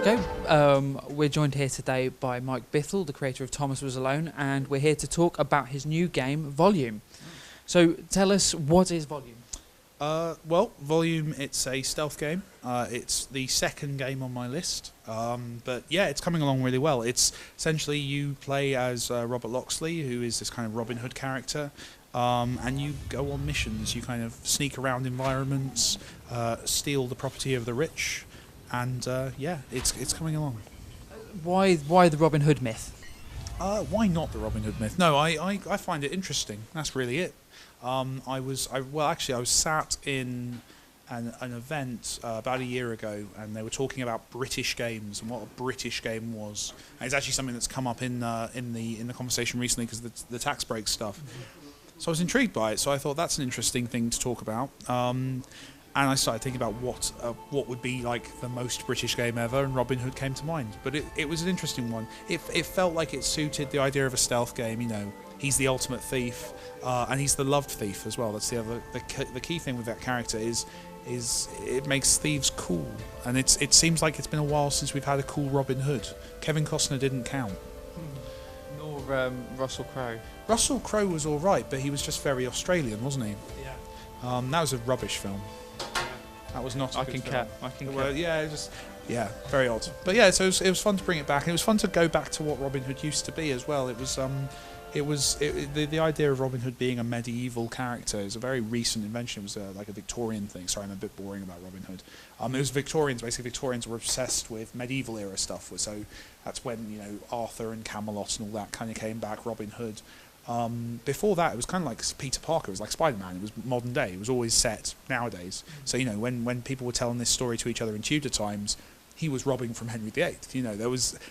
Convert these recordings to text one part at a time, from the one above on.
Okay, we're joined here today by Mike Bithell, the creator of Thomas Was Alone, and we're here to talk about his new game, Volume. So tell us, what is Volume? Well, Volume, it's a stealth game. It's the second game on my list. But yeah, it's coming along really well. It's essentially you play as Robert Loxley, who is this kind of Robin Hood character. And you go on missions. You kind of sneak around environments, steal the property of the rich, and yeah, it's coming along. Why the Robin Hood myth? Why not the Robin Hood myth? No, I find it interesting. That's really it. I was sat in an event about a year ago, and they were talking about British games and what a British game was. And it's actually something that's come up in the conversation recently because the tax break stuff. So I was intrigued by it. So I thought that's an interesting thing to talk about. And I started thinking about what would be like the most British game ever, and Robin Hood came to mind. But it was an interesting one. It felt like it suited the idea of a stealth game. You know, he's the ultimate thief, and he's the loved thief as well. That's the key thing with that character is it makes thieves cool. And it seems like it's been a while since we've had a cool Robin Hood. Kevin Costner didn't count. Nor Russell Crowe. Russell Crowe was all right, but he was just very Australian, wasn't he? Yeah. That was a rubbish film. That was not a good film. I can Well, cut. yeah, very odd. But yeah, so it was fun to bring it back, and it was fun to go back to what Robin Hood used to be as well. The idea of Robin Hood being a medieval character is a very recent invention. It was like a Victorian thing. Sorry, I'm a bit boring about Robin Hood. It was Victorians. Basically, Victorians were obsessed with medieval era stuff. So that's when Arthur and Camelot and all that kind of came back. Robin Hood. Before that, it was kind of like Peter Parker. It was like Spider-Man. It was modern day. It was always set nowadays. So when people were telling this story to each other in Tudor times, he was robbing from Henry VIII.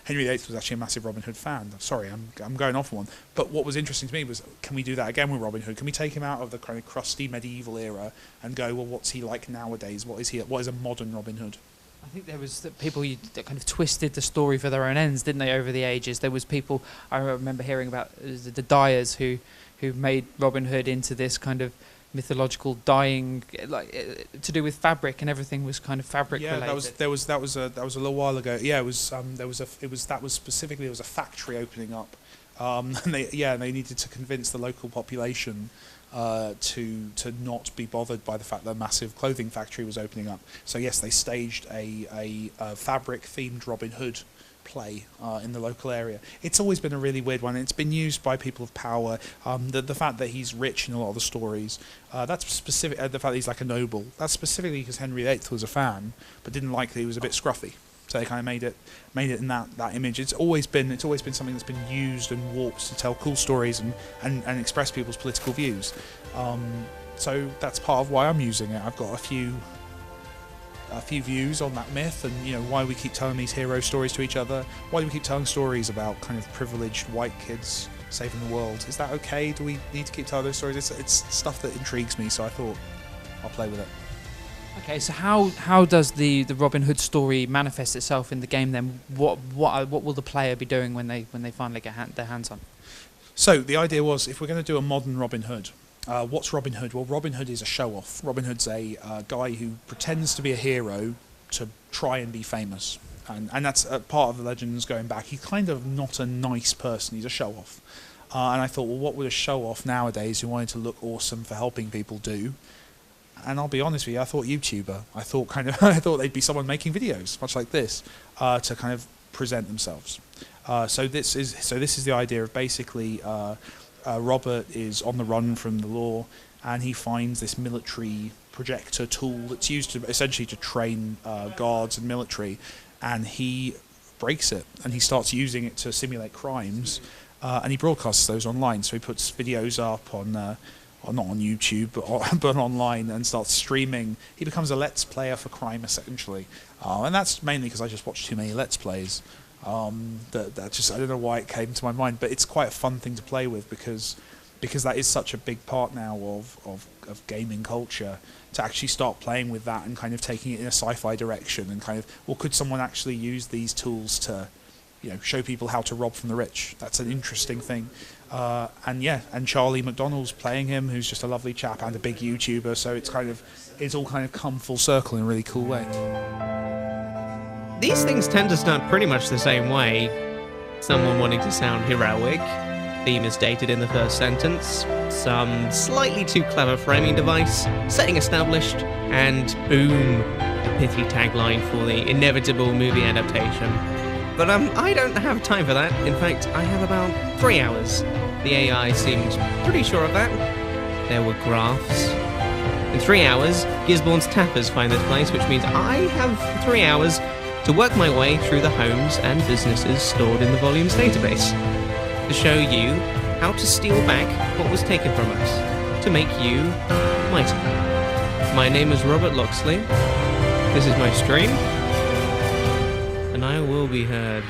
Henry VIII was actually a massive Robin Hood fan. Sorry, I'm going off one. But what was interesting to me was, can we do that again with Robin Hood? Can we take him out of the kind of crusty medieval era and go, well, what's he like nowadays? What is a modern Robin Hood? I think there was people that kind of twisted the story for their own ends, didn't they, over the ages? There was people, I remember hearing about the dyers who made Robin Hood into this kind of mythological dyeing, to do with fabric, and everything was kind of fabric related. That was a little while ago. Yeah, it was specifically a factory opening up, and they needed to convince the local population to not be bothered by the fact that a massive clothing factory was opening up. So yes, they staged a fabric-themed Robin Hood play in the local area. It's always been a really weird one. It's been used by people of power. The fact that he's rich in a lot of the stories, that's specific. The fact that he's like a noble, that's specifically because Henry VIII was a fan, but didn't like that he was a bit scruffy. So they kind of made it in that image. It's always been something that's been used and warped to tell cool stories and express people's political views. So that's part of why I'm using it. I've got a few views on that myth, and why we keep telling these hero stories to each other. Why do we keep telling stories about kind of privileged white kids saving the world? Is that okay? Do we need to keep telling those stories? It's stuff that intrigues me, so I thought I'll play with it. Okay, so how does the Robin Hood story manifest itself in the game then? What will the player be doing when they finally get their hands on? So the idea was, if we're going to do a modern Robin Hood, what's Robin Hood? Well, Robin Hood is a show-off. Robin Hood's a guy who pretends to be a hero to try and be famous. And that's part of the legends going back. He's kind of not a nice person. He's a show-off. And I thought, well, what would a show-off nowadays who wanted to look awesome for helping people do? And I'll be honest with you, I thought YouTuber. I thought they'd be someone making videos, much like this, to kind of present themselves. So this is the idea of basically Robert is on the run from the law, and he finds this military projector tool that's used to essentially to train guards and military, and he breaks it and he starts using it to simulate crimes, and he broadcasts those online. So he puts videos up on. Not on YouTube, but online, and starts streaming. He becomes a Let's Player for crime, essentially, and that's mainly because I just watched too many Let's Plays. That just, I don't know why it came to my mind, but it's quite a fun thing to play with because that is such a big part now of gaming culture, to actually start playing with that and kind of taking it in a sci-fi direction, and kind of, well, could someone actually use these tools to show people how to rob from the rich? That's an interesting thing. And Charlie McDonnell's playing him, who's just a lovely chap and a big YouTuber, so it's all kind of come full circle in a really cool way. these things tend to start pretty much the same way. Someone wanting to sound heroic, theme is dated in the first sentence, some slightly too clever framing device, setting established, and boom, a pithy tagline for the inevitable movie adaptation. But I don't have time for that. In fact, I have about 3 hours. The AI seemed pretty sure of that. There were graphs. In 3 hours, Gisborne's tappers find this place, which means I have 3 hours to work my way through the homes and businesses stored in the volume's database, to show you how to steal back what was taken from us, to make you mighty. My name is Robert Loxley, this is my stream, and I will be heard.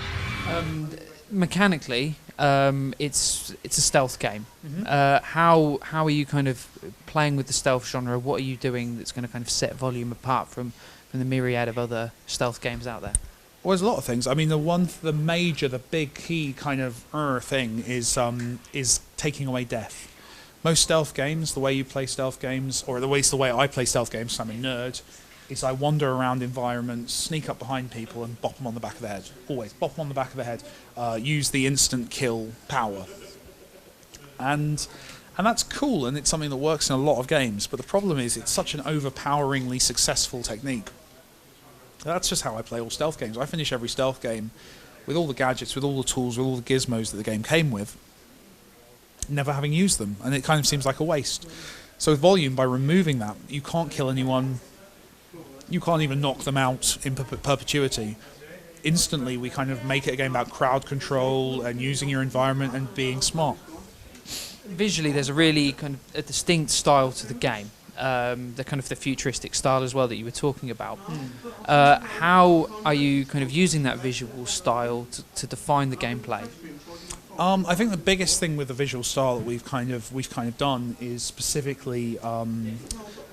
Mechanically, it's a stealth game. Mm-hmm. How are you kind of playing with the stealth genre? What are you doing that's going to kind of set Volume apart from the myriad of other stealth games out there? Well, there's a lot of things. I mean, the big key kind of thing is taking away death. Most stealth games, the way you play stealth games, or at least the way I play stealth games, 'cause I'm a nerd, is I wander around environments, sneak up behind people, and bop them on the back of the head. Always bop them on the back of the head. Use the instant kill power, and that's cool, and it's something that works in a lot of games. But the problem is, it's such an overpoweringly successful technique. That's just how I play all stealth games. I finish every stealth game with all the gadgets, with all the tools, with all the gizmos that the game came with, never having used them, and it kind of seems like a waste. So with Volume, by removing that, you can't kill anyone, you can't even knock them out in perpetuity. Instantly, we kind of make it a game about crowd control and using your environment and being smart. Visually, there's a really kind of a distinct style to the game. The kind of the futuristic style as well that you were talking about. How are you kind of using that visual style to define the gameplay? I think the biggest thing with the visual style that we've kind of done is specifically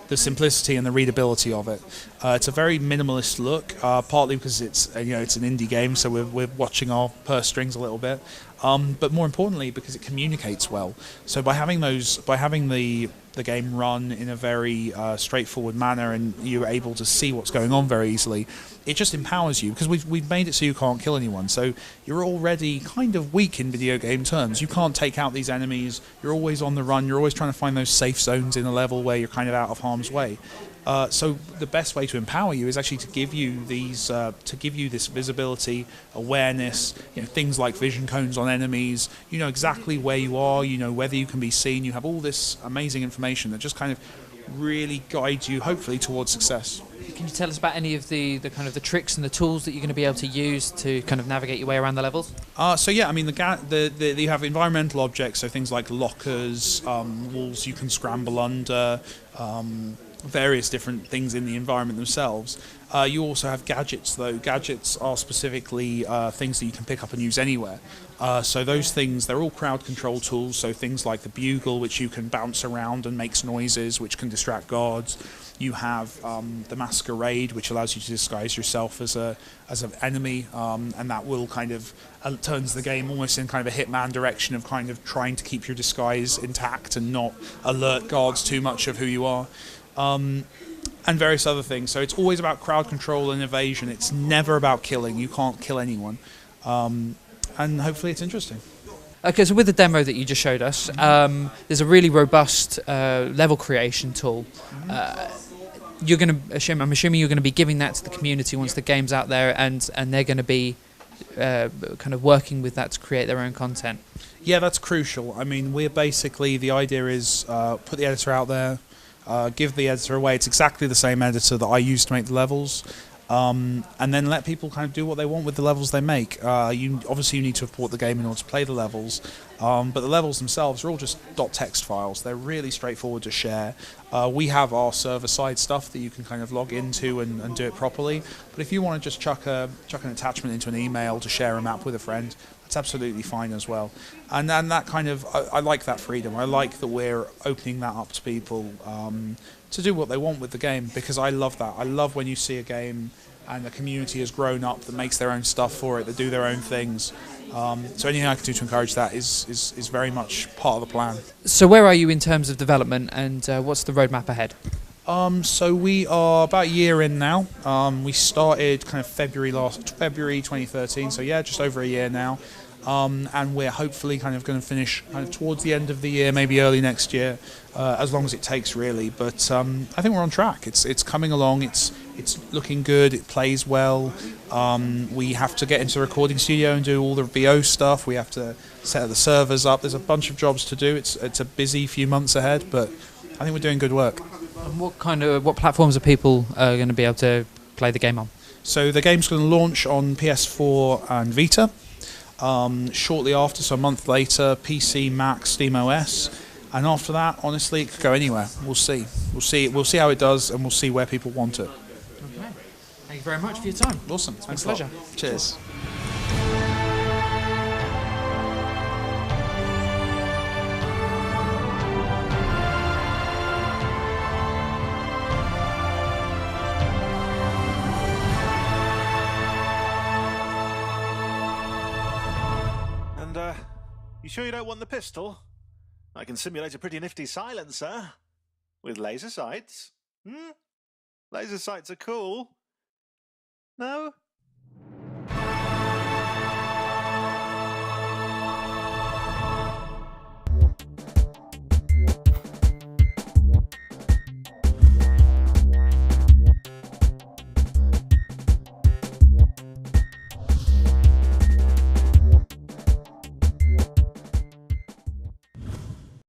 the simplicity and the readability of it. It's a very minimalist look, partly because it's an indie game, so we're watching our purse strings a little bit. But more importantly, because it communicates well. So by having the game run in a very straightforward manner, and you're able to see what's going on very easily, it just empowers you, because we've made it so you can't kill anyone. So you're already kind of weak in video game terms. You can't take out these enemies. You're always on the run. You're always trying to find those safe zones in a level where you're kind of out of harm's way. So the best way to empower you is actually to give you this visibility, awareness, things like vision cones on enemies. You know exactly where you are. You know whether you can be seen. You have all this amazing information that just kind of really guides you, hopefully, towards success. Can you tell us about any of the kind of the tricks and the tools that you're going to be able to use to kind of navigate your way around the levels? I mean, you have environmental objects, so things like lockers, walls you can scramble under. Various different things in the environment themselves. You also have gadgets, though. Gadgets are specifically things that you can pick up and use anywhere. So those things, they're all crowd control tools, so things like the bugle, which you can bounce around and makes noises, which can distract guards. You have the masquerade, which allows you to disguise yourself as an enemy, and that will kind of turns the game almost in kind of a Hitman direction of kind of trying to keep your disguise intact and not alert guards too much of who you are. And various other things. So it's always about crowd control and evasion. It's never about killing. You can't kill anyone. And hopefully it's interesting. Okay, so with the demo that you just showed us, there's a really robust level creation tool. I'm assuming you're going to be giving that to the community once the game's out there, and they're going to be kind of working with that to create their own content. Yeah, that's crucial. I mean, the idea is put the editor out there, give the editor away. It's exactly the same editor that I use to make the levels, and then let people kind of do what they want with the levels they make. You need to import the game in order to play the levels, but the levels themselves are all just .text files. They're really straightforward to share. We have our server-side stuff that you can kind of log into and do it properly, but if you want to just chuck an attachment into an email to share a map with a friend, it's absolutely fine as well. And then that kind of, I like that freedom. I like that we're opening that up to people to do what they want with the game, because I love that. I love when you see a game and the community has grown up that makes their own stuff for it, that do their own things. So anything I can do to encourage that is very much part of the plan. So where are you in terms of development, and what's the roadmap ahead? So we are about a year in now. We started kind of February 2013. So yeah, just over a year now. And we're hopefully kind of going to finish kind of towards the end of the year, maybe early next year, as long as it takes, really. But I think we're on track. It's coming along. It's looking good. It plays well. We have to get into the recording studio and do all the VO stuff. We have to set the servers up. There's a bunch of jobs to do. It's a busy few months ahead, but I think we're doing good work. And what platforms are people going to be able to play the game on? So the game's going to launch on PS4 and Vita. Shortly after, so a month later, PC, Mac, Steam OS, and after that, honestly, it could go anywhere. We'll see. We'll see how it does, and we'll see where people want it. Okay. Thank you very much for your time. Awesome. It's been a pleasure. Cheers. You sure you don't want the pistol? I can simulate a pretty nifty silencer. With laser sights. Laser sights are cool. No?